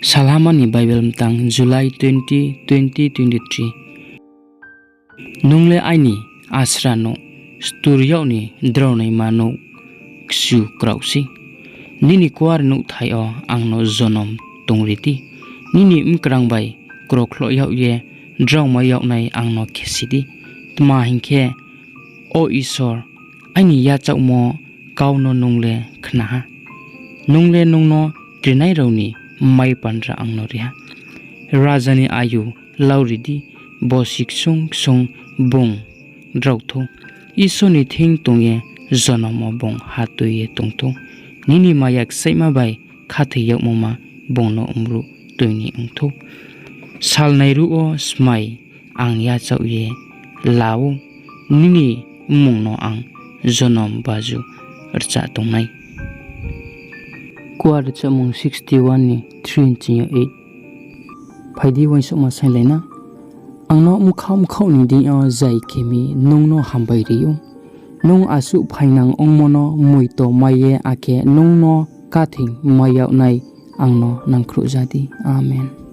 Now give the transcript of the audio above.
Salamani Bible tang July 20, 2023. Nungle aini asra no sturio ni drone mano kshu krausi. Nini kwar no thayo ang no zonom tongriti. Nini mkrang bai kroklo yaw ye draw ma yaw nai ang no khesidi. Tma hingkhe o isor aini ya chaw mo kaw no nungle khna. Nungle nungno krinai rauni mai pandra ang no ria. Rajani ayu lauridi bo siksung sung bong drautho. Isoni thing tongye zonomo bong hatuye tongto. Nini mayak saima bai khathi yak moma bongno umru toini ungtho. Sal nairu o smai ang ya chauye lao nini mungno ang zonom baju archa tongnai. Kuar chamung 61 ni 3 chiya 8 phaidi wai soma sailena angno mukhau ni di o jai khemi nungno hambai riu nung asu phainang ongmono muito maye ake nungno kathing mayaw nai angno nangkhru jadi amen.